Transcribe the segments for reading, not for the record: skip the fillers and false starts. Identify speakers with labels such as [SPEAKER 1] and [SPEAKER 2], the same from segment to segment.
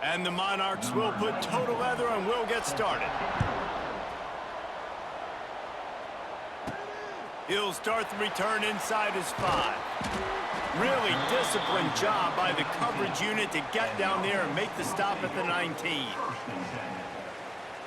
[SPEAKER 1] And the Monarchs will put total leather and will get started. He'll start the return inside his 5. Really disciplined job by the coverage unit to get down there and make the stop at the 19.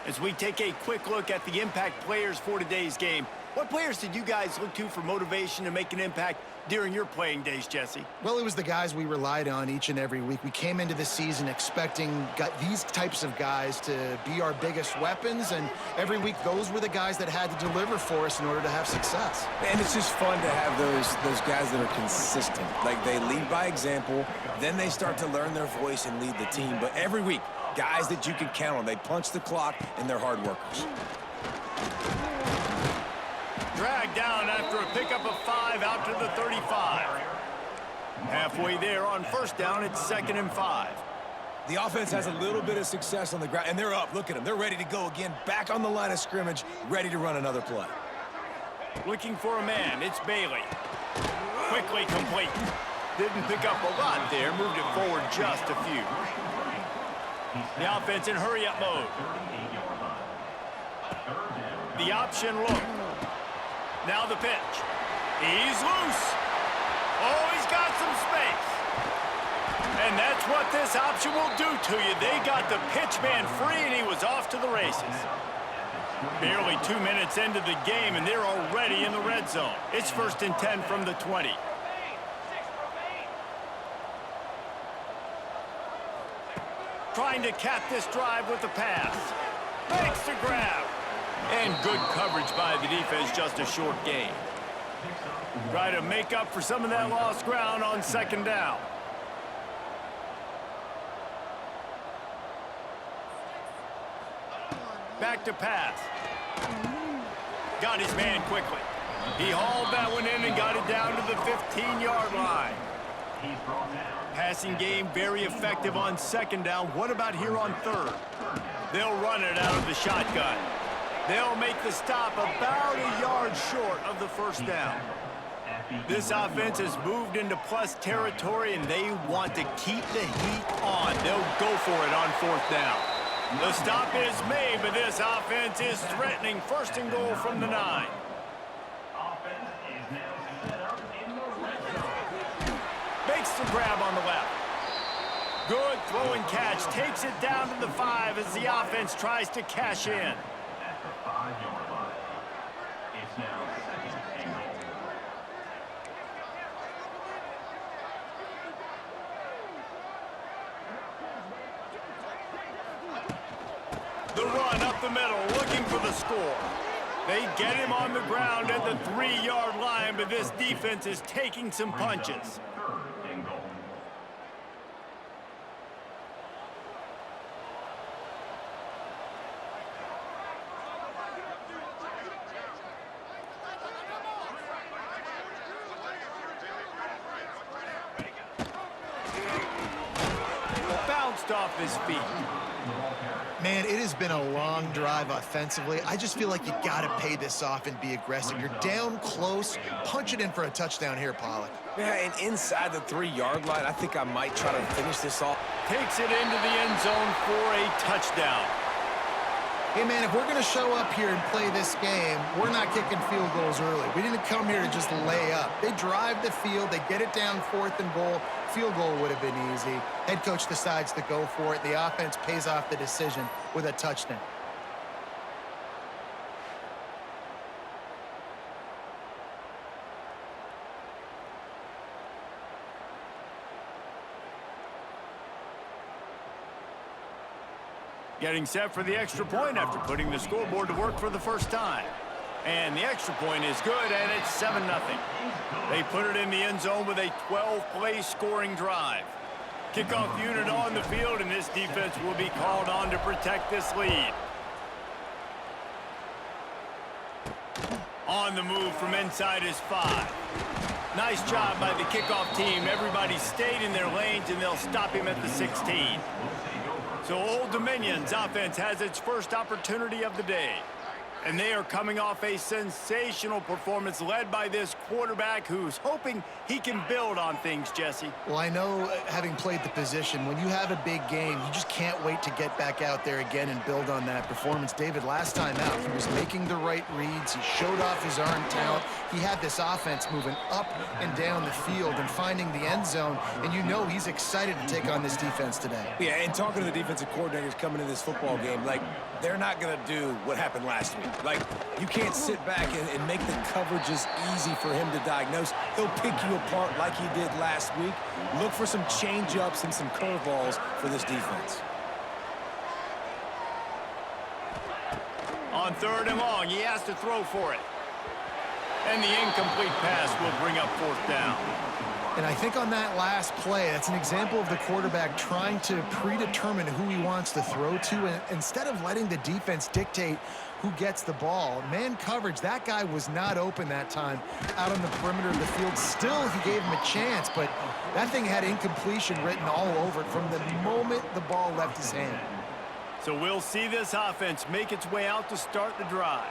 [SPEAKER 1] As we take a quick look at the impact players for today's game, what players did you guys look to for motivation to make an impact during your playing days, Jesse?
[SPEAKER 2] Well, it was the guys we relied on each and every week. We came into the season expecting these types of guys to be our biggest weapons, and every week those were the guys that had to deliver for us in order to have success.
[SPEAKER 3] And it's just fun to have those guys that are consistent. Like, they lead by example, then they start to learn their voice and lead the team. But every week, guys that you can count on. They punch the clock, and they're hard workers.
[SPEAKER 1] Dragged down after a pickup of 5 out to the 35. Halfway there on first down, it's 2nd and 5.
[SPEAKER 3] The offense has a little bit of success on the ground, and they're up. Look at them. They're ready to go again, back on the line of scrimmage, ready to run another play.
[SPEAKER 1] Looking for a man, it's Bailey. Quickly complete. Didn't pick up a lot there, moved it forward just a few. The offense in hurry-up mode. The option look. Now the pitch. He's loose. Oh, he's got some space. And that's what this option will do to you. They got the pitch man free, and he was off to the races. Barely 2 minutes into the game, and they're already in the red zone. It's 1st and 10 from the 20. Trying to cap this drive with the pass. Makes the grab. And good coverage by the defense, just a short gain. Try to make up for some of that lost ground on 2nd down. Back to pass. Got his man quickly. He hauled that one in and got it down to the 15-yard line. Passing game very effective on 2nd down. What about here on 3rd? They'll run it out of the shotgun. They'll make the stop about a yard short of the 1st down. This offense has moved into plus territory, and they want to keep the heat on. They'll go for it on 4th down. The stop is made, but this offense is threatening 1st and goal from the 9. Makes the grab on the left. Good throw and catch. Takes it down to the 5 as the offense tries to cash in. The run up the middle, looking for the score. They get him on the ground at the 3-yard line, but this defense is taking some punches. Bounced off his feet.
[SPEAKER 2] Man, it has been a long drive offensively. I just feel like you got to pay this off and be aggressive. You're down close. Punch it in for a touchdown here, Pollock.
[SPEAKER 3] Yeah, and inside the 3-yard line, I think I might try to finish this off.
[SPEAKER 1] Takes it into the end zone for a touchdown.
[SPEAKER 2] Hey, man, if we're going to show up here and play this game, we're not kicking field goals early. We didn't come here to just lay up. They drive the field. They get it down 4th and goal. Field goal would have been easy. Head coach decides to go for it. The offense pays off the decision with a touchdown.
[SPEAKER 1] Getting set for the extra point after putting the scoreboard to work for the first time. And the extra point is good, and it's 7-0. They put it in the end zone with a 12-play scoring drive. Kickoff unit on the field, and this defense will be called on to protect this lead. On the move from inside his 5. Nice job by the kickoff team. Everybody stayed in their lanes, and they'll stop him at the 16. So Old Dominion's offense has its first opportunity of the day. And they are coming off a sensational performance led by this quarterback who's hoping he can build on things, Jesse.
[SPEAKER 2] Well, I know, having played the position, when you have a big game, you just can't wait to get back out there again and build on that performance. David, last time out, he was making the right reads. He showed off his arm talent. He had this offense moving up and down the field and finding the end zone, and you know he's excited to take on this defense today.
[SPEAKER 3] Yeah, and talking to the defensive coordinators coming into this football game, like, they're not going to do what happened last week. Like, you can't sit back and make the coverages easy for him to diagnose. He'll pick you apart like he did last week. Look for some change-ups and some curveballs for this defense.
[SPEAKER 1] On 3rd and long, he has to throw for it. And the incomplete pass will bring up 4th down.
[SPEAKER 2] And I think on that last play, that's an example of the quarterback trying to predetermine who he wants to throw to, and instead of letting the defense dictate who gets the ball. Man coverage, that guy was not open that time out on the perimeter of the field. Still, he gave him a chance, but that thing had incompletion written all over it from the moment the ball left his hand.
[SPEAKER 1] So we'll see this offense make its way out to start the drive.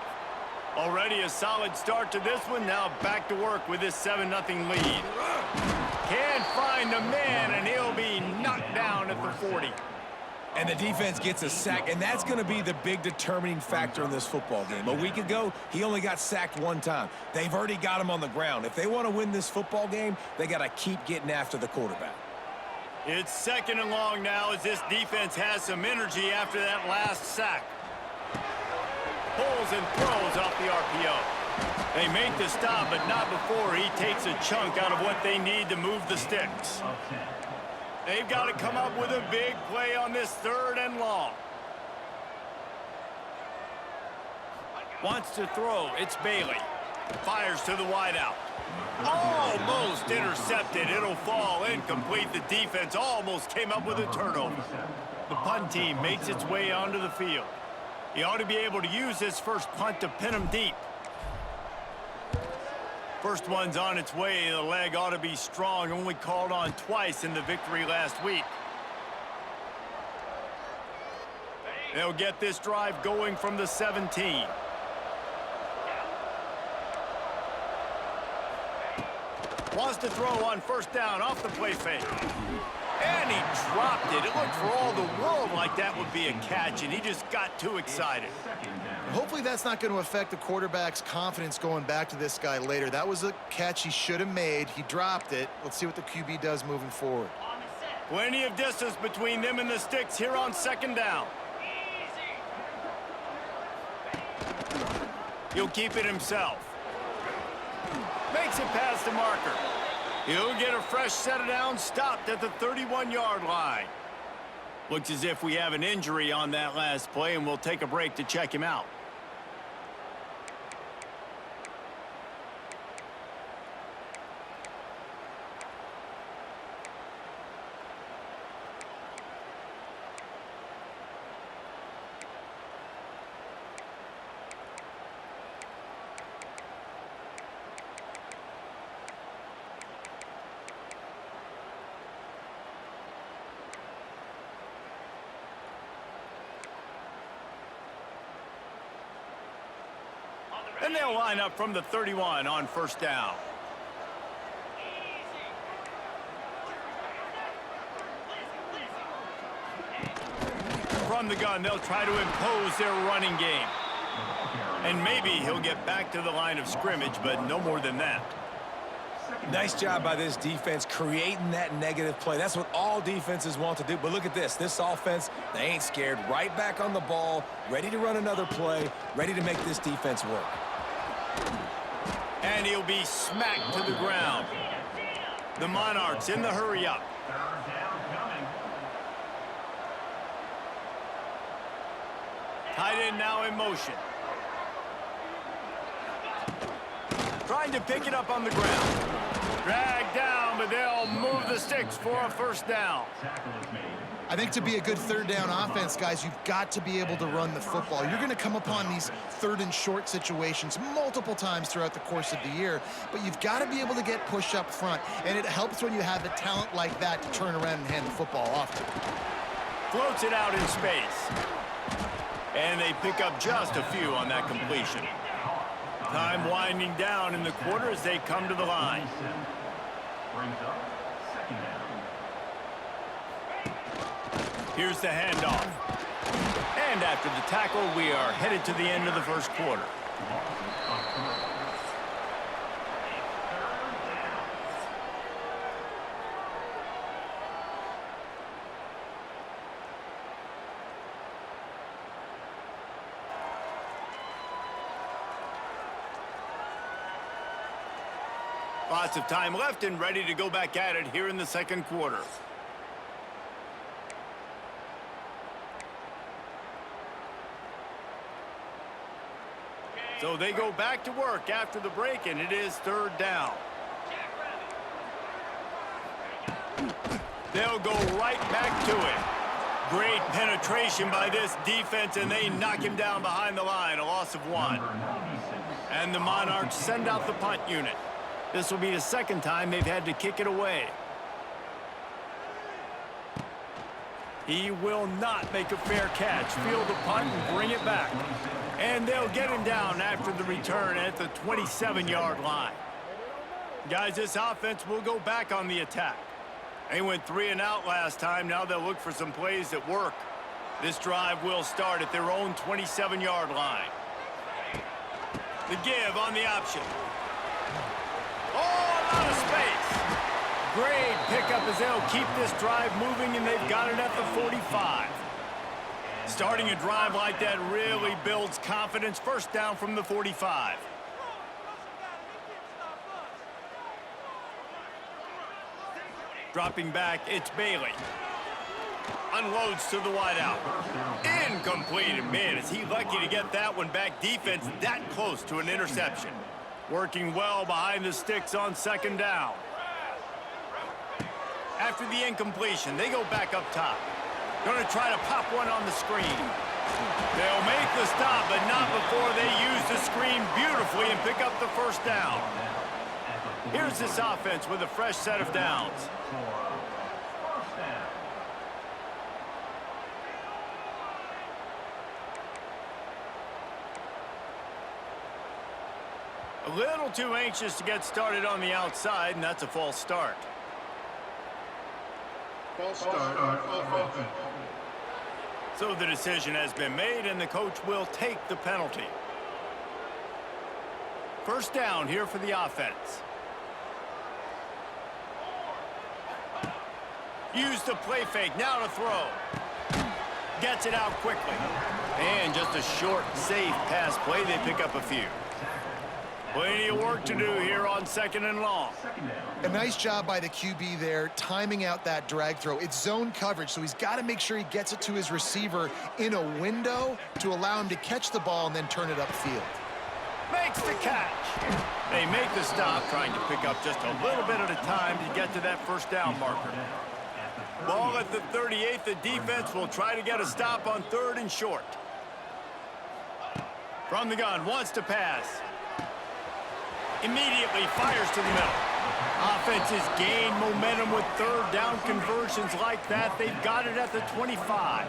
[SPEAKER 1] Already a solid start to this one. Now back to work with this 7-0 lead. Can't find the man, and he'll be knocked down at the 40.
[SPEAKER 3] And the defense gets a sack, and that's going to be the big determining factor in this football game. A week ago, he only got sacked 1 time. They've already got him on the ground. If they want to win this football game, they got to keep getting after the quarterback.
[SPEAKER 1] It's 2nd and long now as this defense has some energy after that last sack. Pulls and throws off the RPO. They make the stop, but not before he takes a chunk out of what they need to move the sticks. They've got to come up with a big play on this 3rd and long. Wants to throw. It's Bailey. Fires to the wideout. Almost intercepted. It'll fall incomplete. The defense almost came up with a turnover. The punt team makes its way onto the field. He ought to be able to use this first punt to pin him deep. First one's on its way. The leg ought to be strong. Only called on twice in the victory last week. They'll get this drive going from the 17. Wants to throw on 1st down off the play fake. And he dropped it. It looked for all the world like that would be a catch, and he just got too excited.
[SPEAKER 2] Hopefully that's not going to affect the quarterback's confidence going back to this guy later. That was a catch he should have made. He dropped it. Let's see what the QB does moving forward.
[SPEAKER 1] Plenty of distance between them and the sticks here on 2nd down. He'll keep it himself. Makes it past the marker. He'll get a fresh set of downs, stopped at the 31-yard line. Looks as if we have an injury on that last play, and we'll take a break to check him out. And they'll line up from the 31 on 1st down. From the gun, they'll try to impose their running game. And maybe he'll get back to the line of scrimmage, but no more than that.
[SPEAKER 3] Nice job by this defense creating that negative play. That's what all defenses want to do. But look at this. This offense, they ain't scared. Right back on the ball, ready to run another play, ready to make this defense work.
[SPEAKER 1] And he'll be smacked to the ground. The Monarchs in the hurry-up. Tight end now in motion. Trying to pick it up on the ground. Dragged down, but they'll move the sticks for a 1st down.
[SPEAKER 2] I think to be a good 3rd down offense, guys, you've got to be able to run the football. You're going to come upon these 3rd and short situations multiple times throughout the course of the year, but you've got to be able to get push up front, and it helps when you have a talent like that to turn around and hand the football off to.
[SPEAKER 1] Floats it out in space. And they pick up just a few on that completion. Time winding down in the quarter as they come to the line. Here's the handoff. And after the tackle, we are headed to the end of the first quarter. Lots of time left and ready to go back at it here in the second quarter. So they go back to work after the break, and it is third down. They'll go right back to it. Great penetration by this defense, and they knock him down behind the line, a loss of 1. And the Monarchs send out the punt unit. This will be the second time they've had to kick it away. He will not make a fair catch. Field the punt and bring it back. And they'll get him down after the return at the 27-yard line. Guys, this offense will go back on the attack. They went 3 and out last time. Now they'll look for some plays that work. This drive will start at their own 27-yard line. The give on the option. Oh, a lot of space. Great pickup as they'll keep this drive moving, and they've got it at the 45. Starting a drive like that really builds confidence. First down from the 45. Dropping back, it's Bailey. Unloads to the wideout. Incomplete. And man, is he lucky to get that one back. Defense that close to an interception. Working well behind the sticks on second down. After the incompletion, they go back up top. Going to try to pop one on the screen. They'll make the stop, but not before they use the screen beautifully and pick up the first down. Here's this offense with a fresh set of downs. A little too anxious to get started on the outside, and that's a false start.
[SPEAKER 4] False start, offense.
[SPEAKER 1] So the decision has been made, and the coach will take the penalty. First down here for the offense. Use the play fake, now to throw. Gets it out quickly. And just a short, safe pass play, they pick up a few. Plenty of work to do here on second and long.
[SPEAKER 2] A nice job by the QB there, timing out that drag throw. It's zone coverage, so he's got to make sure he gets it to his receiver in a window to allow him to catch the ball and then turn it upfield.
[SPEAKER 1] Makes the catch. They make the stop, trying to pick up just a little bit at a time to get to that first down marker. Ball at the 38. The defense will try to get a stop on third and short. From the gun, wants to pass. Immediately fires to the middle. Offenses gain momentum with third down conversions like that. They've got it at the 25.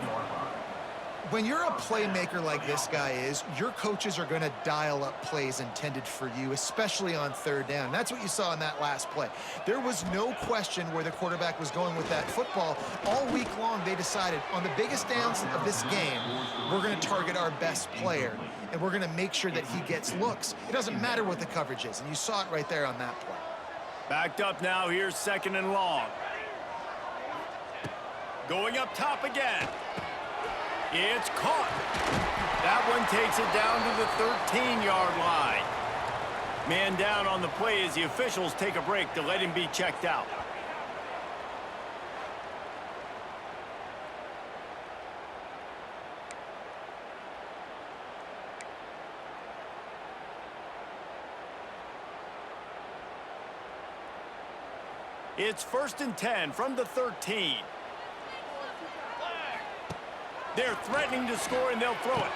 [SPEAKER 2] When you're a playmaker like this guy is, your coaches are going to dial up plays intended for you, especially on third down. That's what you saw in that last play. There was no question where the quarterback was going with that football. All week long, they decided on the biggest downs of this game, we're going to target our best player, and we're going to make sure that he gets looks. It doesn't matter what the coverage is, and you saw it right there on that play.
[SPEAKER 1] Backed up now, here's second and long. Going up top again. It's caught. That one takes it down to the 13-yard line. Man down on the play as the officials take a break to let him be checked out. It's 1st and 10 from the 13. They're threatening to score, and they'll throw it.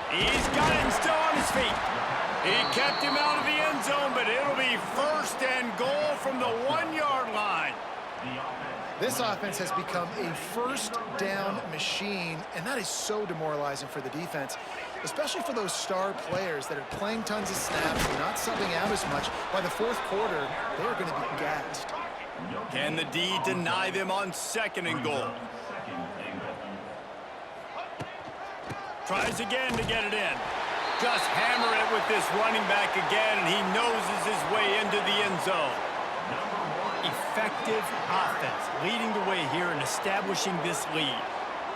[SPEAKER 1] He's got it and still on his feet. He kept him out of the end zone, but it'll be 1st and goal from the 1-yard line.
[SPEAKER 2] This offense has become a first down machine, and that is so demoralizing for the defense, especially for those star players that are playing tons of snaps and not subbing out as much. By the fourth quarter, they're going to be gassed.
[SPEAKER 1] Can the D deny them on 2nd and goal? Tries again to get it in. Just hammer it with this running back again, and he noses his way into the end zone. Effective offense leading the way here and establishing this lead.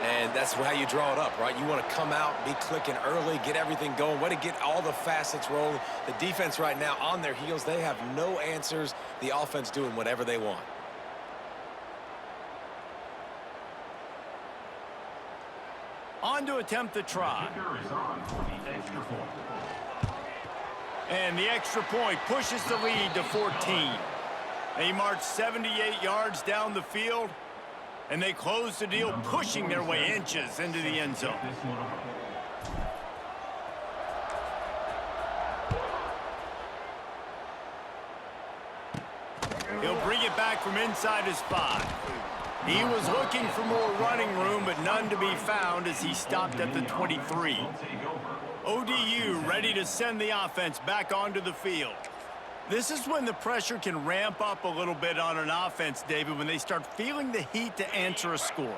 [SPEAKER 3] And that's how you draw it up, right? You want to come out, be clicking early, get everything going, way to get all the facets rolling. The defense right now on their heels, they have no answers. The offense doing whatever they want.
[SPEAKER 1] On to attempt the try. And the extra point pushes the lead to 14. They march 78 yards down the field, and they close the deal, pushing their way inches into the end zone. He'll bring it back from inside his 5. He was looking for more running room, but none to be found as he stopped at the 23. ODU ready to send the offense back onto the field. This is when the pressure can ramp up a little bit on an offense, David, when they start feeling the heat to answer a score.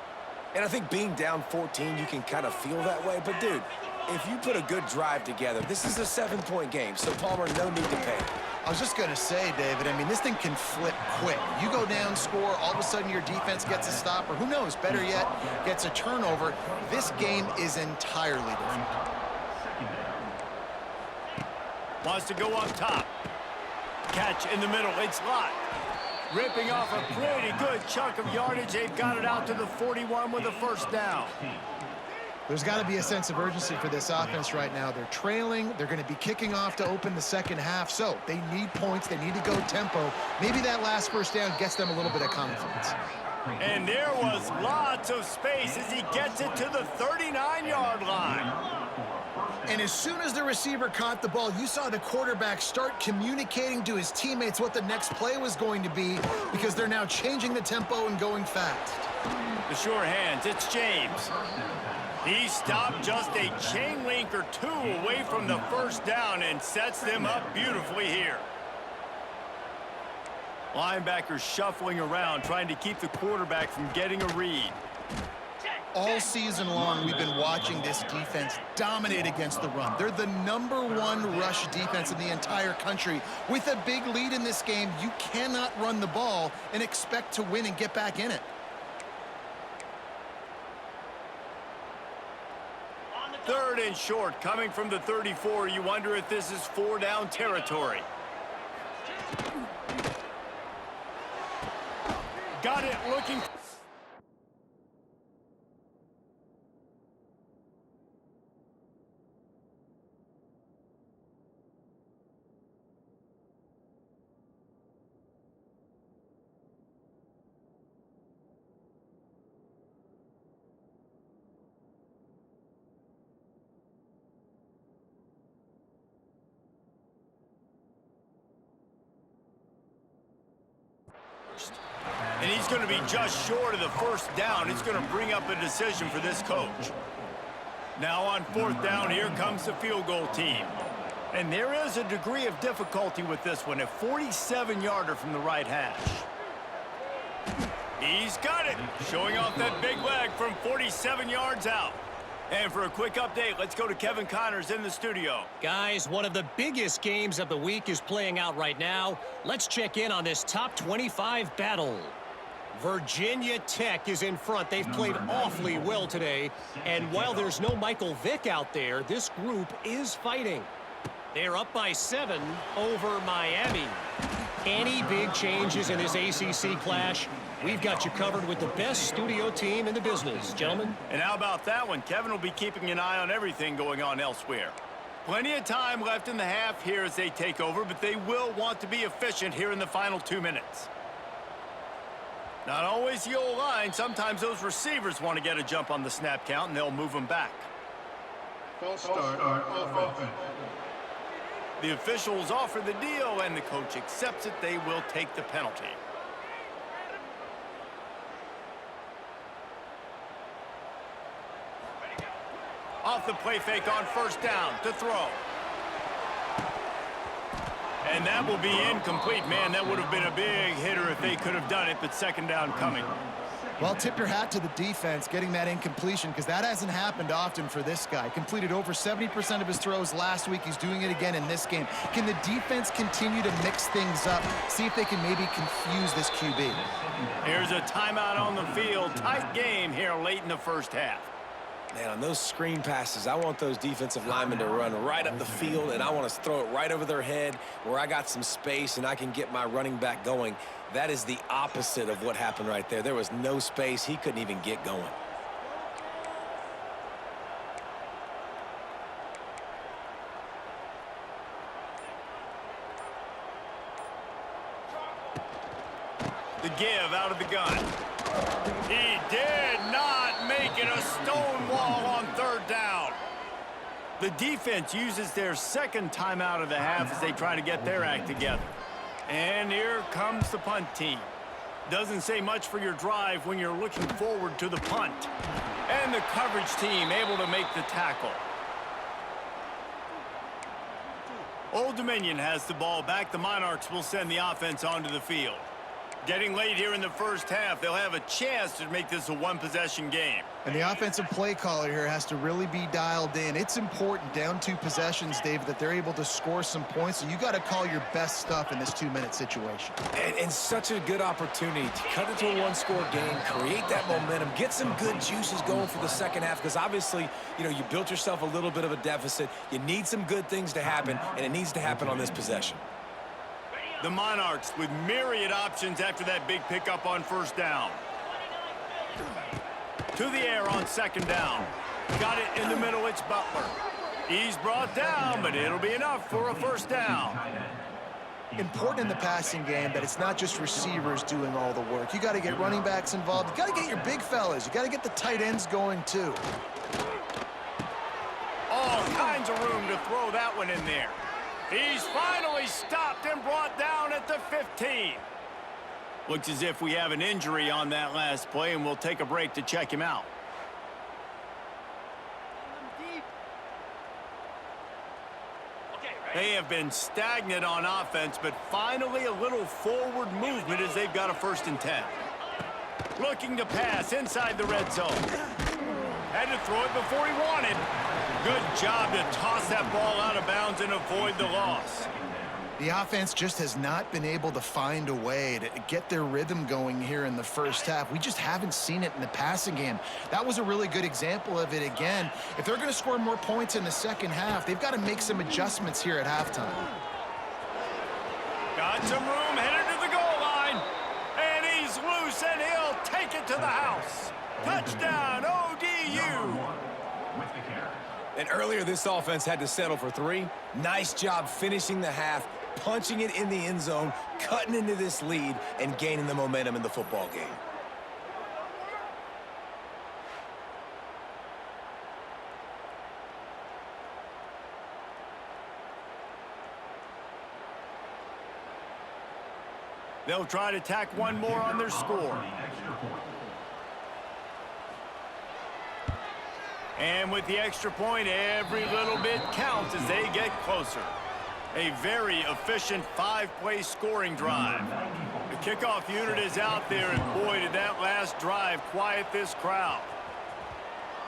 [SPEAKER 3] And I think being down 14, you can kind of feel that way. But, dude, if you put a good drive together, this is a 7-point game. So, Palmer, no need to panic.
[SPEAKER 2] I was just going to say, David, I mean, this thing can flip quick. You go down, score, all of a sudden your defense gets a stop, or who knows, better yet, gets a turnover. This game is entirely different.
[SPEAKER 1] Wants to go up top. Catch in the middle. It's Lott. Ripping off a pretty good chunk of yardage. They've got it out to the 41 with a first down.
[SPEAKER 2] There's got to be a sense of urgency for this offense right now. They're trailing. They're going to be kicking off to open the second half. So they need points. They need to go tempo. Maybe that last first down gets them a little bit of confidence.
[SPEAKER 1] And there was lots of space as he gets it to the 39-yard line.
[SPEAKER 2] And as soon as the receiver caught the ball, you saw the quarterback start communicating to his teammates what the next play was going to be, because they're now changing the tempo and going fast.
[SPEAKER 1] The sure hands, it's James. He stopped just a chain link or two away from the first down and sets them up beautifully here. Linebackers shuffling around, trying to keep the quarterback from getting a read.
[SPEAKER 2] All season long, we've been watching this defense dominate against the run. They're the #1 rush defense in the entire country. With a big lead in this game, you cannot run the ball and expect to win and get back in it.
[SPEAKER 1] Third and short, coming from the 34. You wonder if this is 4-down territory. Got it looking. And he's going to be just short of the first down. It's going to bring up a decision for this coach. Now on 4th down, here comes the field goal team. And there is a degree of difficulty with this one, a 47-yarder from the right hash. He's got it, showing off that big leg from 47 yards out. And for a quick update, let's go to Kevin Connors in the studio.
[SPEAKER 5] Guys, one of the biggest games of the week is playing out right now. Let's check in on this top 25 battle. Virginia Tech is in front. They've played awfully well today. And while there's no Michael Vick out there, this group is fighting. They're up by 7 over Miami. Any big changes in this ACC clash? We've got you covered with the best studio team in the business, gentlemen.
[SPEAKER 1] And how about that one? Kevin will be keeping an eye on everything going on elsewhere. Plenty of time left in the half here as they take over, but they will want to be efficient here in the final 2 minutes. Not always the old line. Sometimes those receivers want to get a jump on the snap count, and they'll move them back.
[SPEAKER 4] False start on offense.
[SPEAKER 1] The officials offer the deal, and the coach accepts it. They will take the penalty. the play fake on first down to throw. And that will be incomplete. Man, that would have been a big hitter if they could have done it, but second down coming.
[SPEAKER 2] Well, tip your hat to the defense getting that incompletion because that hasn't happened often for this guy. Completed over 70% of his throws last week. He's doing it again in this game. Can the defense continue to mix things up? See if they can maybe confuse this QB.
[SPEAKER 1] Here's a timeout on the field. Tight game here late in the first half.
[SPEAKER 3] Man, on those screen passes, I want those defensive linemen to run right up the field, and I want to throw it right over their head where I got some space and I can get my running back going. That is the opposite of what happened right there. There was no space. He couldn't even get going.
[SPEAKER 1] The give out of the gun. He did not make it a stone wall on third down. The defense uses their second timeout of the half as they try to get their act together. And here comes the punt team. Doesn't say much for your drive when you're looking forward to the punt. And the coverage team able to make the tackle. Old Dominion has the ball back. The Monarchs will send the offense onto the field. Getting late here in the first half, they'll have a chance to make this a one-possession game.
[SPEAKER 2] And the offensive play caller here has to really be dialed in. It's important, down 2 possessions, David, that they're able to score some points. So you got to call your best stuff in this 2-minute situation.
[SPEAKER 3] And such a good opportunity to cut it to a one-score game, create that momentum, get some good juices going for the second half, because obviously, you know, you built yourself a little bit of a deficit. You need some good things to happen, and it needs to happen on this possession.
[SPEAKER 1] The Monarchs with myriad options after that big pickup on first down. To the air on second down. Got it in the middle, it's Butler. He's brought down, but it'll be enough for a first down.
[SPEAKER 2] Important in the passing game that it's not just receivers doing all the work. You got to get running backs involved. You got to get your big fellas. You got to get the tight ends going too.
[SPEAKER 1] All kinds of room to throw that one in there. He's finally stopped and brought down at the 15. Looks as if we have an injury on that last play, and we'll take a break to check him out. They have been stagnant on offense, but finally a little forward movement as they've got a 1st and 10. Looking to pass inside the red zone. Had to throw it before he wanted. Good job to toss that ball out of bounds and avoid the loss.
[SPEAKER 2] The offense just has not been able to find a way to get their rhythm going here in the first half. We just haven't seen it in the passing game. That was a really good example of it again. If they're going to score more points in the second half, they've got to make some adjustments here at halftime.
[SPEAKER 1] Got some room, headed to the goal line. And he's loose, and he'll take it to the house. Touchdown, ODU.
[SPEAKER 3] And earlier, this offense had to settle for 3. Nice job finishing the half, punching it in the end zone, cutting into this lead, and gaining the momentum in the football game.
[SPEAKER 1] They'll try to tack one more on their score. And with the extra point, every little bit counts as they get closer. A very efficient 5-play scoring drive. The kickoff unit is out there, and boy, did that last drive quiet this crowd.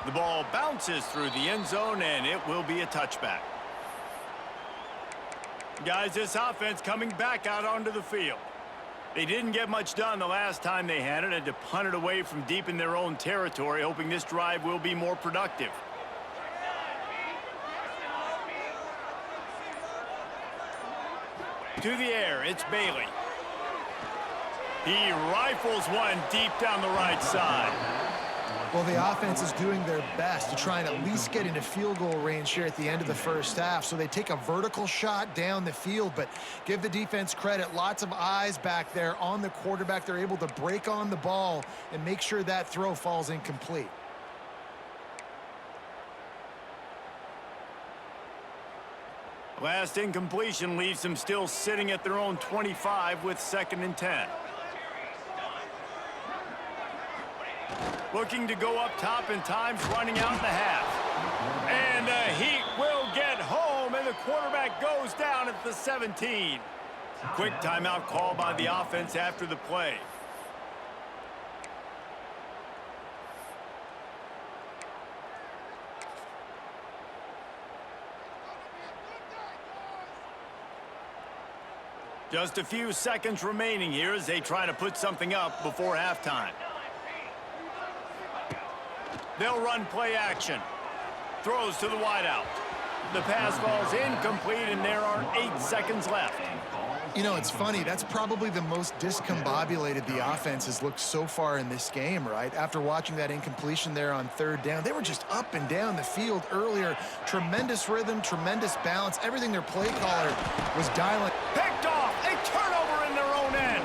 [SPEAKER 1] The ball bounces through the end zone, and it will be a touchback. Guys, this offense coming back out onto the field. They didn't get much done the last time they had it, had to punt it away from deep in their own territory, hoping this drive will be more productive. To the air, it's Bailey. He rifles one deep down the right side.
[SPEAKER 2] Well, the offense is doing their best to try and at least get into field goal range here at the end of the first half. So they take a vertical shot down the field, but give the defense credit. Lots of eyes back there on the quarterback. They're able to break on the ball and make sure that throw falls incomplete.
[SPEAKER 1] Last incompletion leaves them still sitting at their own 25 with 2nd and 10. Looking to go up top, and time's running out in the half. And And the Heat will get home, and the quarterback goes down at the 17. Quick timeout call by the offense after the play. Just a few seconds remaining here as they try to put something up before halftime. They'll run play action. Throws to the wideout. The pass falls incomplete, and there are 8 seconds left.
[SPEAKER 2] You know, it's funny. That's probably the most discombobulated the offense has looked so far in this game, right? After watching that incompletion there on 3rd down, they were just up and down the field earlier. Tremendous rhythm, tremendous balance. Everything their play caller was dialing.
[SPEAKER 1] Picked off. A turnover in their own end.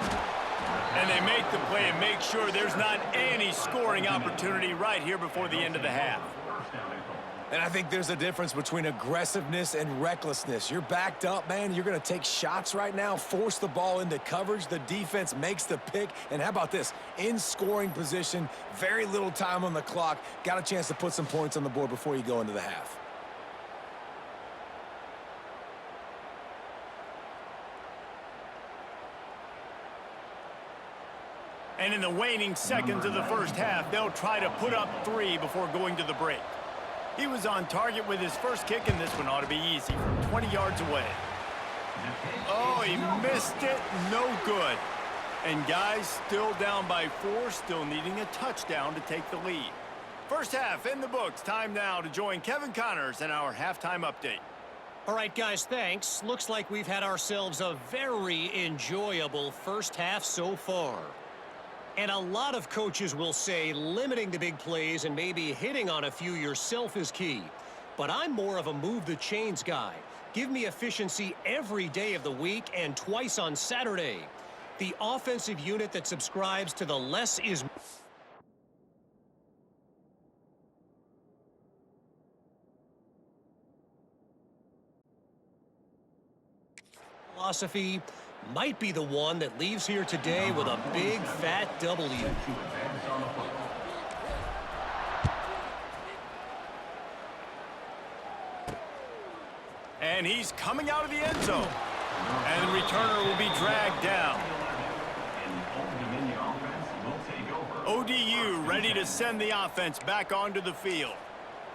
[SPEAKER 1] And they make the play and make sure there's not any scoring opportunity right here before the end of the half.
[SPEAKER 3] And I think there's a difference between aggressiveness and recklessness. You're backed up, man. You're going to take shots right now, force the ball into coverage. The defense makes the pick. And how about this? In scoring position, very little time on the clock. Got a chance to put some points on the board before you go into the half.
[SPEAKER 1] And in the waning seconds of the first half, they'll try to put up 3 before going to the break. He was on target with his first kick, and this one ought to be easy from 20 yards away. Oh, he missed it. No good. And guys still down by 4, still needing a touchdown to take the lead. First half in the books. Time now to join Kevin Connors in our halftime update.
[SPEAKER 5] All right, guys, thanks. Looks like we've had ourselves a very enjoyable first half so far. And a lot of coaches will say limiting the big plays and maybe hitting on a few yourself is key. But I'm more of a move the chains guy. Give me efficiency every day of the week and twice on Saturday. The offensive unit that subscribes to the less is philosophy might be the one that leaves here today with a big fat W.
[SPEAKER 1] And he's coming out of the end zone. And the returner will be dragged down. ODU ready to send the offense back onto the field.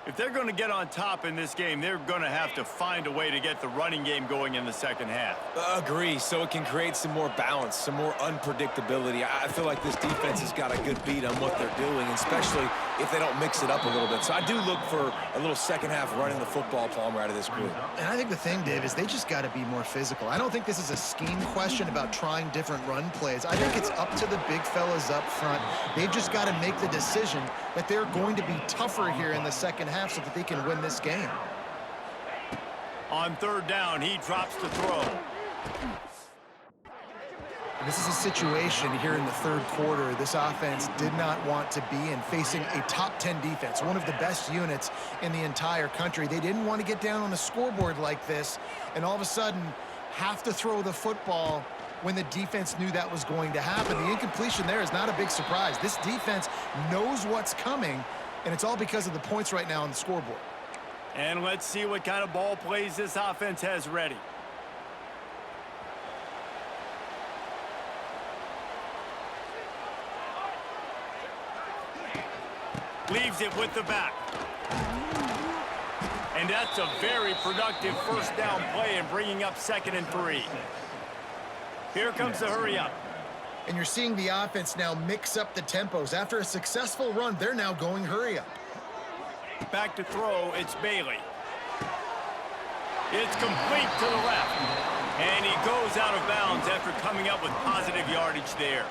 [SPEAKER 1] If they're going to get on top in this game, they're going to have to find a way to get the running game going in the second half.
[SPEAKER 3] Agree, so it can create some more balance, some more unpredictability. I feel like this defense has got a good beat on what they're doing, especially if they don't mix it up a little bit. So I do look for a little second half running the football, Palmer, out of this group.
[SPEAKER 2] And I think the thing, Dave, is they just got to be more physical. I don't think this is a scheme question about trying different run plays. I think it's up to the big fellas up front. They've just got to make the decision that they're going to be tougher here in the second half so that they can win this game.
[SPEAKER 1] On 3rd down, he drops to throw.
[SPEAKER 2] This is a situation here in the 3rd quarter this offense did not want to be in, facing a top 10 defense, one of the best units in the entire country. They didn't want to get down on the scoreboard like this and all of a sudden have to throw the football when the defense knew that was going to happen. The incompletion there is not a big surprise. This defense knows what's coming, and it's all because of the points right now on the scoreboard.
[SPEAKER 1] And let's see what kind of ball plays this offense has ready. Leaves it with the back. And that's a very productive first down play and bringing up 2nd and 3. Here comes the hurry up.
[SPEAKER 2] And you're seeing the offense now mix up the tempos. After a successful run, they're now going hurry up.
[SPEAKER 1] Back to throw, it's Bailey. It's complete to the left. And he goes out of bounds after coming up with positive yardage there.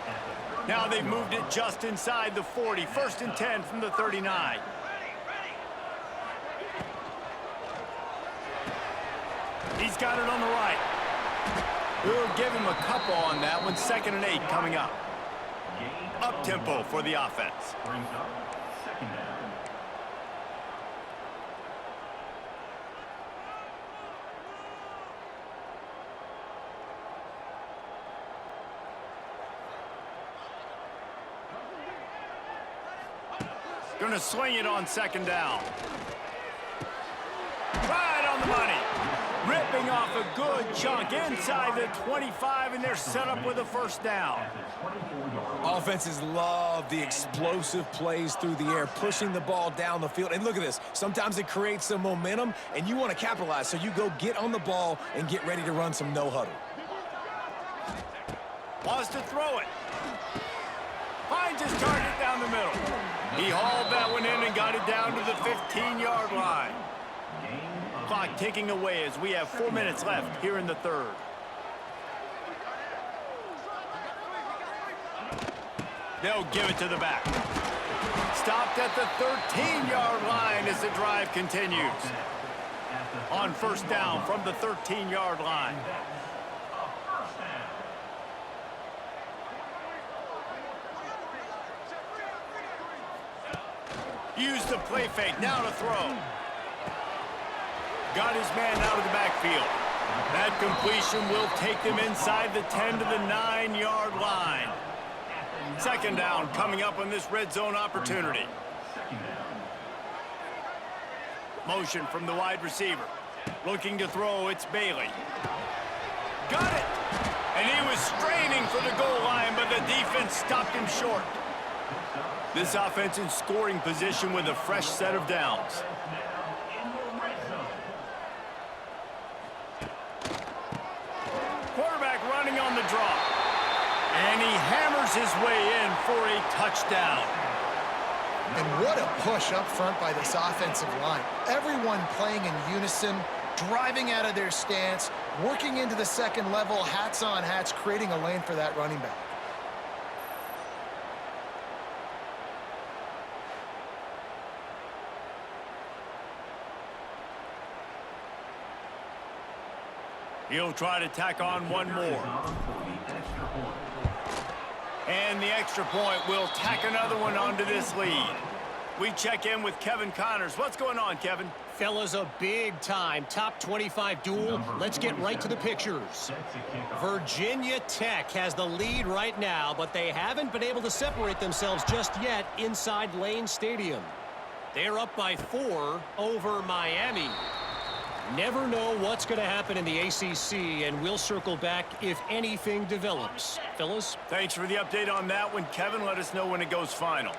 [SPEAKER 1] Now they've moved it just inside the 40. 1st and 10 from the 39. He's got it on the right. We'll give him a couple on that one. 2nd and 8 coming up. Up-tempo for the offense. Going to swing it on 2nd down. ripping off a good chunk inside the 25, and they're set up with a first down.
[SPEAKER 3] Offenses love the explosive plays through the air, pushing the ball down the field. And look at this. Sometimes it creates some momentum, and you want to capitalize. So you go get on the ball and get ready to run some no-huddle.
[SPEAKER 1] Wants to throw it. Finds his target down the middle. He hauled that one in and got it down to the 15-yard line. Clock ticking away as we have 4 minutes left here in the third. They'll give it to the back. Stopped at the 13-yard line as the drive continues. On first down from the 13-yard line. Use the play fake, now to throw. Got his man out of the backfield. That completion will take them inside the 10 to the 9-yard line. Second down coming up on this red zone opportunity. Motion from the wide receiver. Looking to throw, it's Bailey. Got it! And he was straining for the goal line, but the defense stopped him short. This offense in scoring position with a fresh set of downs. Quarterback running on the draw. And he hammers his way in for a touchdown.
[SPEAKER 2] And what a push up front by this offensive line. Everyone playing in unison, driving out of their stance, working into the second level, hats on hats, creating a lane for that running back.
[SPEAKER 1] He'll try to tack on one more. And the extra point will tack another one onto this lead. We check in with Kevin Connors. What's going on, Kevin?
[SPEAKER 5] Fellas, a big-time top 25 duel. Let's get right to the pictures. Virginia Tech has the lead right now, but they haven't been able to separate themselves just yet inside Lane Stadium. They're up by 4 over Miami. Never know what's going to happen in the ACC, and we'll circle back if anything develops. Fellas?
[SPEAKER 1] Thanks for the update on that one, Kevin. Let us know when it goes final.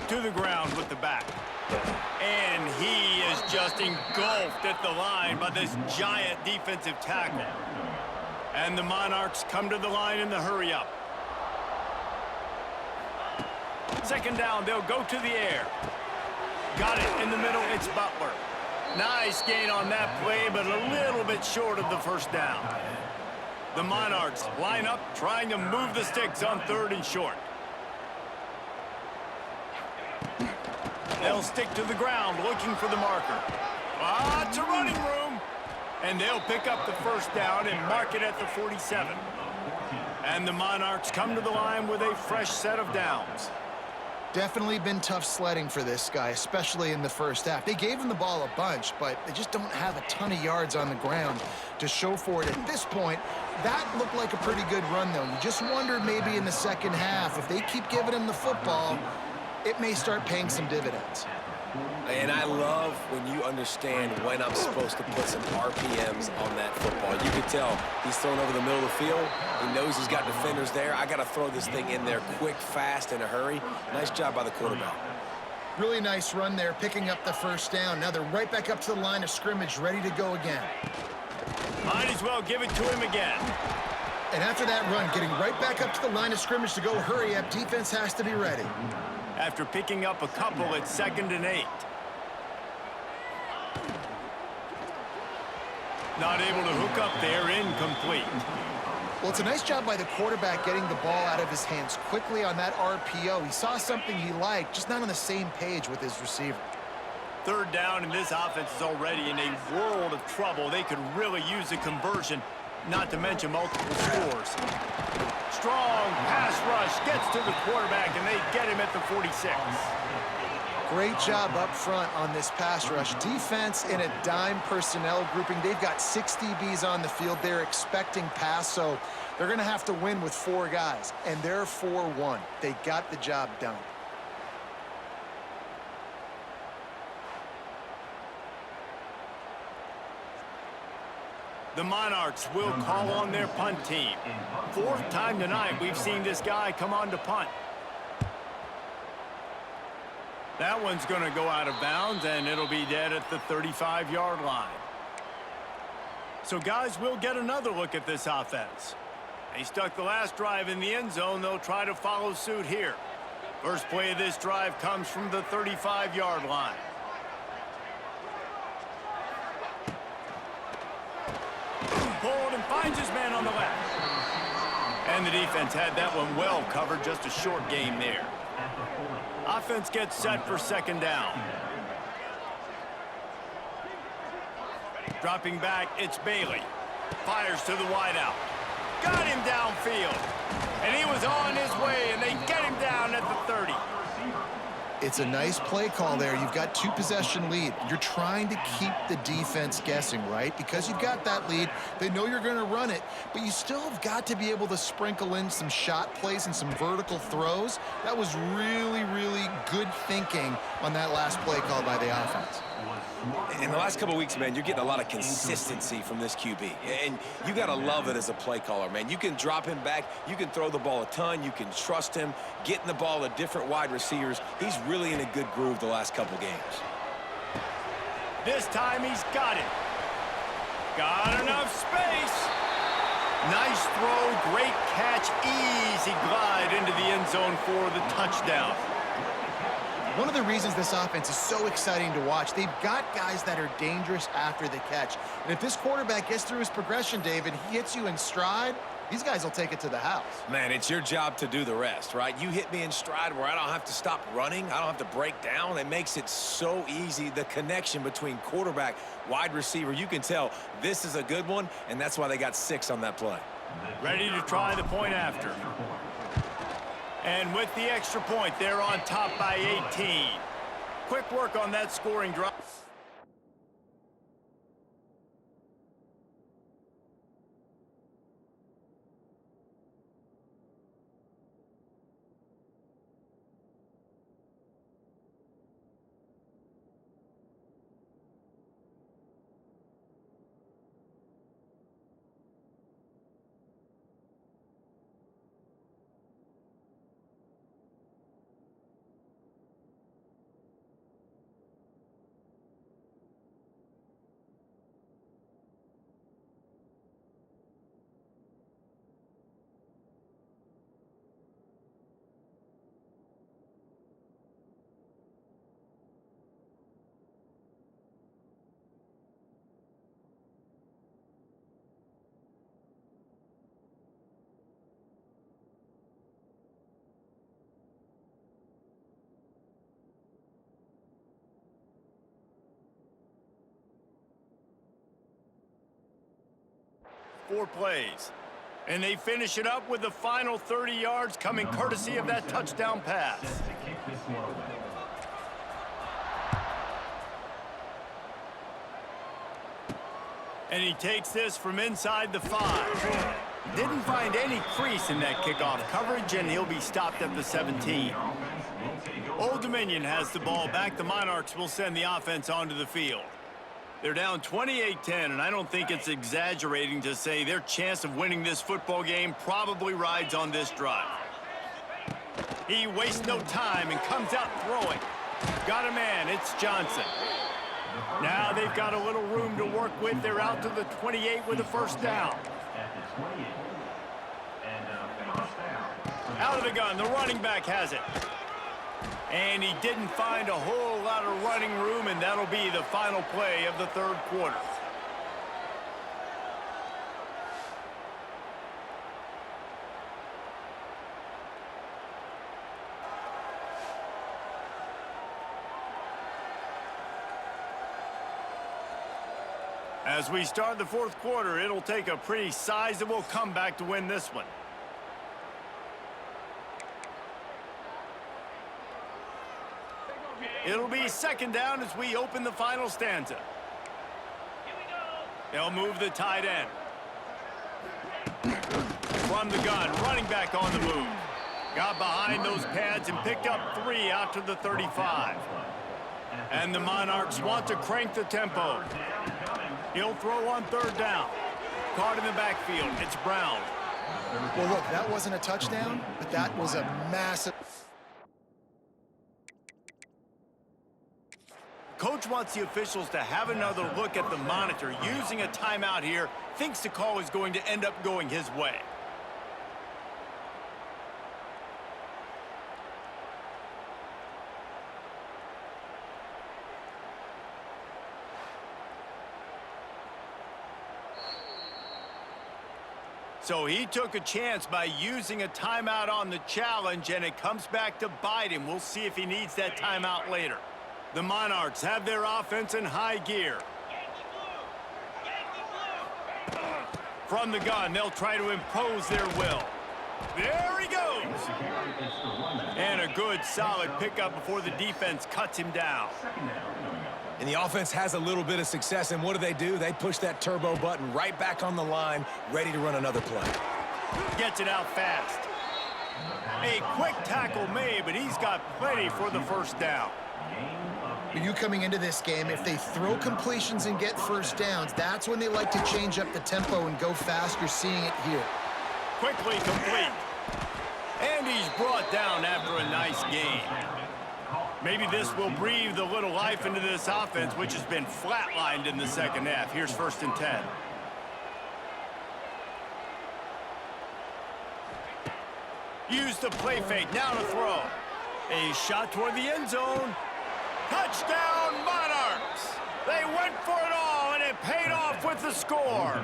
[SPEAKER 1] To the ground with the back. And he is just engulfed at the line by this giant defensive tackle. And the Monarchs come to the line in the hurry-up. Second down, they'll go to the air. Got it in the middle, it's Butler. Nice gain on that play, but a little bit short of the first down. The Monarchs line up, trying to move the sticks on 3rd and short. They'll stick to the ground, looking for the marker. Lots of running room. And they'll pick up the first down and mark it at the 47. And the Monarchs come to the line with a fresh set of downs.
[SPEAKER 2] Definitely been tough sledding for this guy, especially in the first half. They gave him the ball a bunch, but they just don't have a ton of yards on the ground to show for it. At this point, that looked like a pretty good run, though. You just wondered maybe in the second half, if they keep giving him the football, it may start paying some dividends.
[SPEAKER 3] And I love when you understand when I'm supposed to put some RPMs on that football. You can tell he's thrown over the middle of the field. He knows he's got defenders there. I got to throw this thing in there quick, fast, in a hurry. Nice job by the quarterback.
[SPEAKER 2] Really nice run there, picking up the first down. Now they're right back up to the line of scrimmage, ready to go again.
[SPEAKER 1] Might as well give it to him again.
[SPEAKER 2] And after that run, getting right back up to the line of scrimmage to go hurry up, defense has to be ready.
[SPEAKER 1] After picking up a couple at 2nd and 8. Not able to hook up there, incomplete.
[SPEAKER 2] Well, it's a nice job by the quarterback getting the ball out of his hands quickly on that RPO. He saw something he liked, just not on the same page with his receiver.
[SPEAKER 1] 3rd down, and this offense is already in a world of trouble. They could really use a conversion, not to mention multiple scores. Strong pass rush gets to the quarterback, and they get him at the 46.
[SPEAKER 2] Great job up front on this pass rush. Defense in a dime personnel grouping. They've got 6 DBs on the field. They're expecting pass, so they're going to have to win with 4 guys, and they're 4-1. They got the job done.
[SPEAKER 1] The Monarchs will call on their punt team. Fourth time tonight we've seen this guy come on to punt. That one's going to go out of bounds, and it'll be dead at the 35-yard line. So, guys, we'll get another look at this offense. They stuck the last drive in the end zone. They'll try to follow suit here. First play of this drive comes from the 35-yard line. Pulled and finds his man on the left. And the defense had that one well covered. Just a short game there. Offense gets set for second down. Dropping back, it's Bailey. Fires to the wideout. Got him downfield. And he was on his way, and they get him down at the 30.
[SPEAKER 2] It's a nice play call there. You've got 2-possession lead. You're trying to keep the defense guessing, right? Because you've got that lead, they know you're going to run it, but you still have got to be able to sprinkle in some shot plays and some vertical throws. That was really, really good thinking on that last play call by the offense.
[SPEAKER 3] In the last couple of weeks, man, you're getting a lot of consistency from this QB. And you got to love it as a play caller, man. You can drop him back. You can throw the ball a ton. You can trust him. Getting the ball to different wide receivers. He's really in a good groove the last couple games.
[SPEAKER 1] This time he's got it. Got enough space. Nice throw, great catch, easy glide into the end zone for the touchdown.
[SPEAKER 2] One of the reasons this offense is so exciting to watch, they've got guys that are dangerous after the catch. And if this quarterback gets through his progression, David, he hits you in stride, these guys will take it to the house.
[SPEAKER 3] Man, it's your job to do the rest, right? You hit me in stride where I don't have to stop running. I don't have to break down. It makes it so easy. The connection between quarterback, wide receiver, you can tell this is a good one, and that's why they got 6 on that play.
[SPEAKER 1] Ready to try the point after. And with the extra point, they're on top by 18. Quick work on that scoring drive. Four plays. And they finish it up with the final 30 yards coming courtesy of that touchdown pass. And he takes this from inside the 5. Didn't find any crease in that kickoff coverage, and he'll be stopped at the 17. Old Dominion has the ball back. The Monarchs will send the offense onto the field. They're down 28-10, and I don't think it's exaggerating to say their chance of winning this football game probably rides on this drive. He wastes no time and comes out throwing. Got a man, it's Johnson. Now they've got a little room to work with. They're out to the 28 with a first down. Out of the gun, the running back has it. And he didn't find a whole lot of running room, and that'll be the final play of the third quarter. As we start the fourth quarter, it'll take a pretty sizable comeback to win this one. It'll be second down as we open the final stanza. They'll move the tight end. From the gun, running back on the move. Got behind those pads and picked up 3 out to the 35. And the Monarchs want to crank the tempo. He'll throw on third down. caught in the backfield. It's Brown.
[SPEAKER 2] Well, look, that wasn't a touchdown, but that was a massive...
[SPEAKER 1] Coach wants the officials to have another look at the monitor. Using a timeout here, thinks the call is going to end up going his way. So he took a chance by using a timeout on the challenge, and it comes back to bite him. We'll see if he needs that timeout later. The Monarchs have their offense in high gear. From the gun, they'll try to impose their will. There he goes! And a good, solid pickup before the defense cuts him down.
[SPEAKER 3] And the offense has a little bit of success, and what do? They push that turbo button right back on the line, ready to run another play.
[SPEAKER 1] Gets it out fast. A quick tackle made, but he's got plenty for the first down.
[SPEAKER 2] For you coming into this game, if they throw completions and get first downs, that's when they like to change up the tempo and go fast. You're seeing it here.
[SPEAKER 1] Quickly complete. And he's brought down after a nice game. Maybe this will breathe a little life into this offense, which has been flatlined in the second half. Here's 1st and 10. Use the play fake, now to throw. A shot toward the end zone. Touchdown, Monarchs! They went for it all, and it paid off with the score.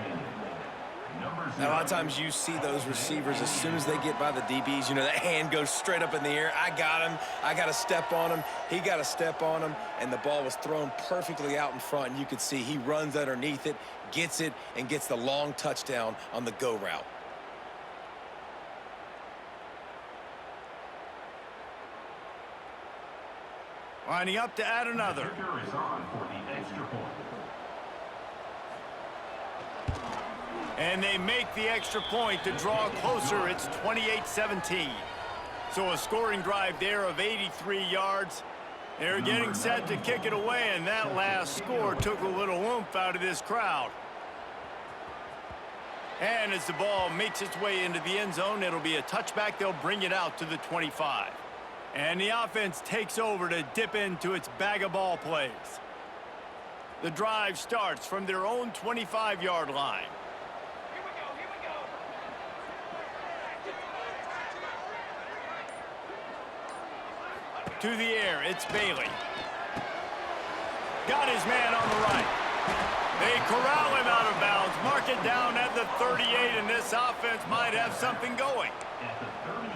[SPEAKER 3] Now, a lot of times you see those receivers, as soon as they get by the DBs, you know, that hand goes straight up in the air. I got him. I got to step on him. He got to step on him. And the ball was thrown perfectly out in front. And you could see he runs underneath it, gets it, and gets the long touchdown on the go route.
[SPEAKER 1] Lining up to add another. And they make the extra point to draw closer. It's 28-17. So a scoring drive there of 83 yards. They're getting set to kick it away, and that last score took a little oomph out of this crowd. And as the ball makes its way into the end zone, it'll be a touchback. They'll bring it out to the 25. And the offense takes over to dip into its bag of ball plays. The drive starts from their own 25-yard line. To the air, it's Bailey. Got his man on the right. They corral him out of bounds, mark it down at the 38, and this offense might have something going.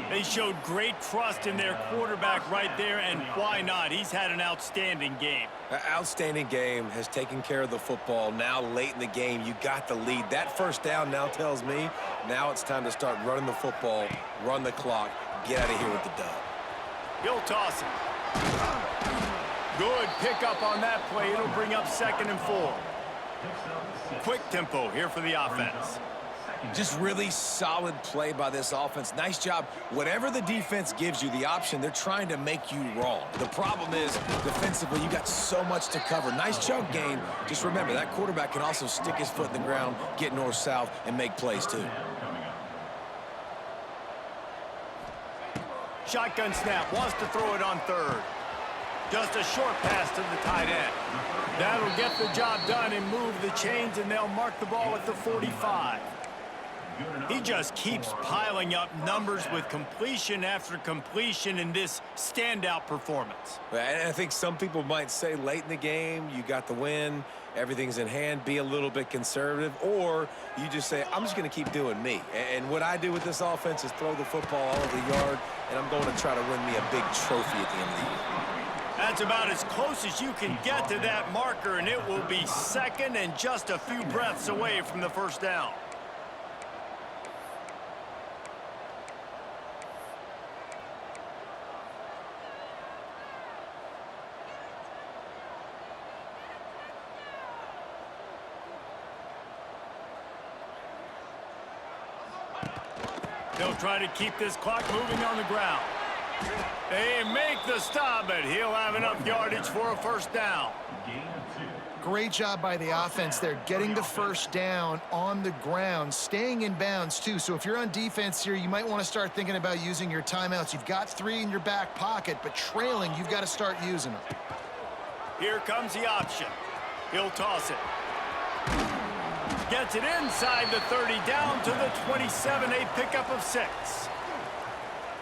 [SPEAKER 1] They showed great trust in their quarterback right there, and why not? He's had an outstanding game.
[SPEAKER 3] An outstanding game, has taken care of the football. Now late in the game, you got the lead. That first down now tells me now it's time to start running the football, run the clock, get out of here with the dub.
[SPEAKER 1] He'll toss it. Good pickup on that play. It'll bring up 2nd and 4. Quick tempo here for the offense.
[SPEAKER 3] Just really solid play by this offense. Nice job. Whatever the defense gives you the option, they're trying to make you wrong. The problem is, defensively, you got so much to cover. Nice chunk gain. Just remember, that quarterback can also stick his foot in the ground, get north-south, and make plays too.
[SPEAKER 1] Shotgun snap, wants to throw it on 3rd. Just a short pass to the tight end. That'll get the job done and move the chains, and they'll mark the ball at the 45. He just keeps piling up numbers with completion after completion in this standout performance.
[SPEAKER 3] And I think some people might say late in the game, you got the win, everything's in hand, be a little bit conservative, or you just say, I'm just going to keep doing me. And what I do with this offense is throw the football all over the yard, and I'm going to try to win me a big trophy at the end of the year.
[SPEAKER 1] That's about as close as you can get to that marker, and it will be 2nd and just a few breaths away from the first down. They'll try to keep this clock moving on the ground. They make the stop, but he'll have enough yardage for a first down.
[SPEAKER 2] Great job by the offense there, getting the first down on the ground, staying in bounds too. So if you're on defense here, you might want to start thinking about using your timeouts. You've got 3 in your back pocket, but trailing, you've got to start using them.
[SPEAKER 1] Here comes the option. He'll toss it. Gets it inside the 30, down to the 27, a pickup of 6.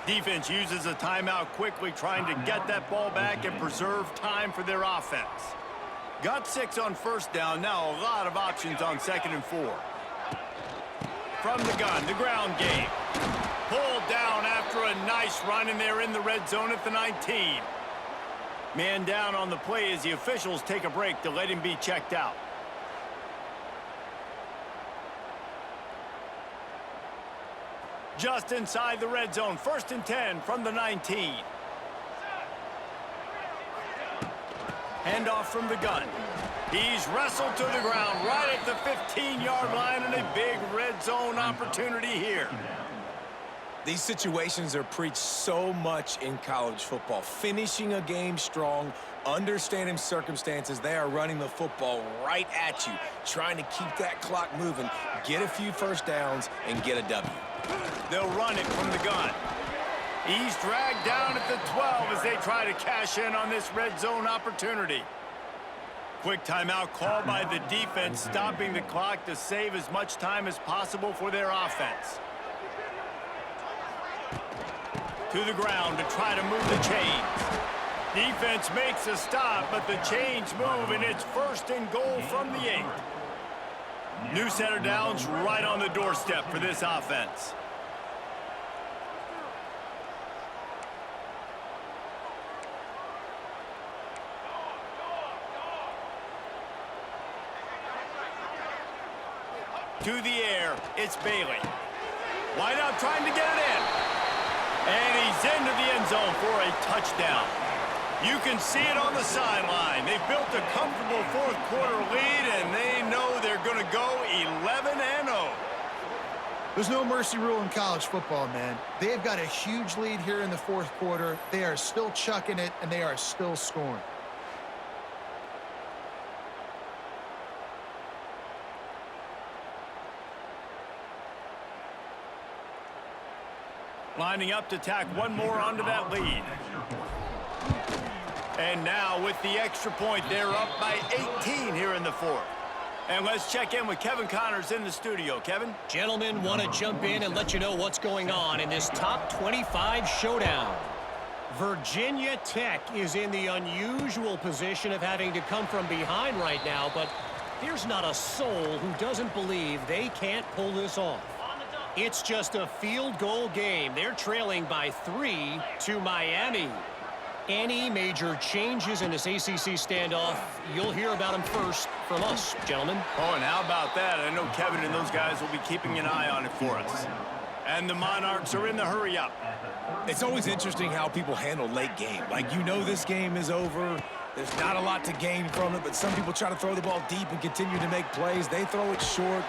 [SPEAKER 1] Defense uses a timeout quickly, trying to get that ball back and preserve time for their offense. Got 6 on first down, now a lot of options on 2nd and 4. From the gun, the ground game. Pulled down after a nice run, and they're in the red zone at the 19. Man down on the play as the officials take a break to let him be checked out. Just inside the red zone, 1st and 10 from the 19. Handoff from the gun. He's wrestled to the ground right at the 15-yard line, and a big red zone opportunity here.
[SPEAKER 3] These situations are preached so much in college football. Finishing a game strong, understanding circumstances. They are running the football right at you, trying to keep that clock moving, get a few first downs, and get a W.
[SPEAKER 1] They'll run it from the gun. He's dragged down at the 12 as they try to cash in on this red zone opportunity. Quick timeout called by the defense, stopping the clock to save as much time as possible for their offense. To the ground to try to move the chains. Defense makes a stop, but the chains move, and it's 1st and goal from the 8. New set of downs right on the doorstep for this offense. To the air, it's Bailey. Wide out trying to get it in. And he's into the end zone for a touchdown. You can see it on the sideline. They've built a comfortable 4th quarter lead, and they know they're going to go 11-0.
[SPEAKER 2] There's no mercy rule in college football, man. They've got a huge lead here in the 4th quarter. They are still chucking it, and they are still scoring.
[SPEAKER 1] Lining up to tack one more onto that lead. And now with the extra point, they're up by 18 here in the 4th. And let's check in with Kevin Connors in the studio. Kevin?
[SPEAKER 5] Gentlemen, want to jump in and let you know what's going on in this top 25 showdown. Virginia Tech is in the unusual position of having to come from behind right now, but there's not a soul who doesn't believe they can't pull this off. It's just a field goal game. They're trailing by 3 to Miami. Any major changes in this ACC standoff, you'll hear about them first from us, gentlemen.
[SPEAKER 1] Oh, and how about that? I know Kevin and those guys will be keeping an eye on it for us. And the Monarchs are in the hurry-up.
[SPEAKER 3] It's always interesting how people handle late game. Like, you know this game is over. There's not a lot to gain from it, but some people try to throw the ball deep and continue to make plays. They throw it short.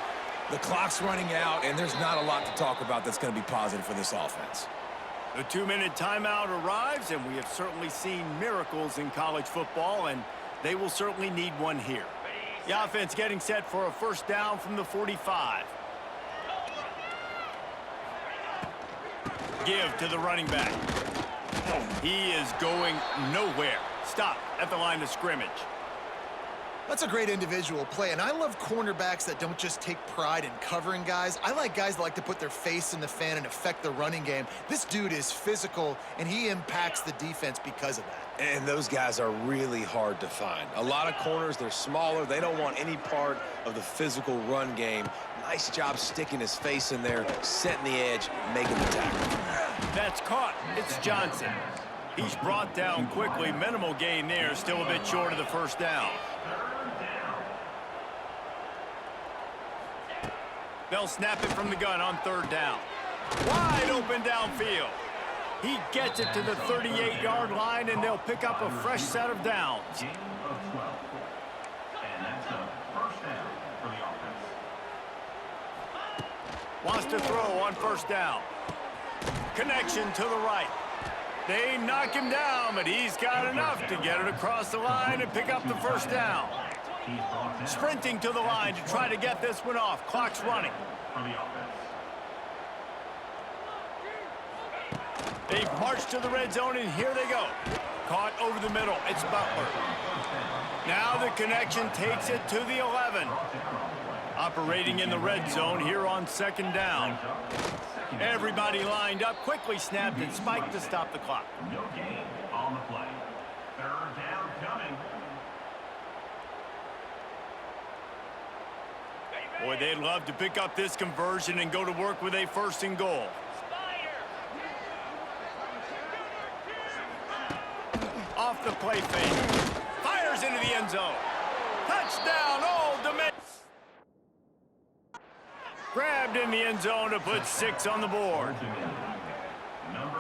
[SPEAKER 3] The clock's running out, and there's not a lot to talk about that's going to be positive for this offense.
[SPEAKER 1] The 2-minute timeout arrives, and we have certainly seen miracles in college football, and they will certainly need one here. The offense getting set for a first down from the 45. Give to the running back. He is going nowhere. Stop at the line of scrimmage.
[SPEAKER 2] That's a great individual play, and I love cornerbacks that don't just take pride in covering guys. I like guys that like to put their face in the fan and affect the running game. This dude is physical, and he impacts the defense because of that.
[SPEAKER 3] And those guys are really hard to find. A lot of corners, they're smaller. They don't want any part of the physical run game. Nice job sticking his face in there, setting the edge, making the tackle.
[SPEAKER 1] That's caught. It's Johnson. He's brought down quickly. Minimal gain there, still a bit short of the first down. They'll snap it from the gun on 3rd down. Wide open downfield. He gets it to the 38-yard line, and they'll pick up a fresh set of downs. Wants to throw on first down. Connection to the right. They knock him down, but he's got enough to get it across the line and pick up the first down. Sprinting to the line to try to get this one off. Clock's running. They've marched to the red zone, and here they go. Caught over the middle. It's Butler. Now the connection takes it to the 11. Operating in the red zone here on 2nd down. Everybody lined up, quickly snapped and spiked to stop the clock.
[SPEAKER 6] No gain on the play. 3rd down coming.
[SPEAKER 1] Boy, they'd love to pick up this conversion and go to work with a 1st and goal. Off the play fake. Fires into the end zone. Touchdown, Old Dominion. Grabbed in the end zone to put 6 on the board.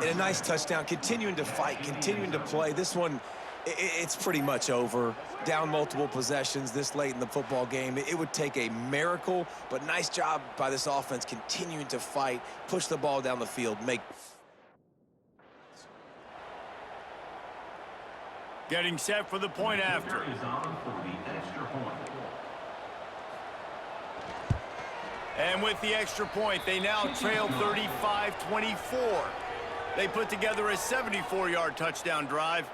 [SPEAKER 3] And a nice touchdown, continuing to fight, continuing to play. This one, it's pretty much over. Down multiple possessions this late in the football game. It would take a miracle, but nice job by this offense continuing to fight, push the ball down the field, make...
[SPEAKER 1] Getting set for the point after.
[SPEAKER 6] Is on for the extra point.
[SPEAKER 1] And with the extra point, they now trail 35-24. They put together a 74-yard touchdown drive.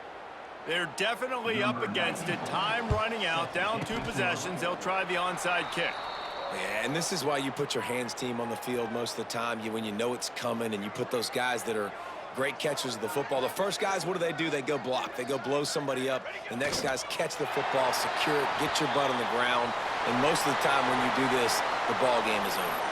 [SPEAKER 1] They're definitely up against it. Time running out, down 2 possessions. They'll try the onside kick.
[SPEAKER 3] Yeah, and this is why you put your hands team on the field most of the time. When you know it's coming and you put those guys that are great catchers of the football. The first guys, what do? They go block. They go blow somebody up. The next guys catch the football, secure it, get your butt on the ground. And most of the time when you do this, the ball game is over.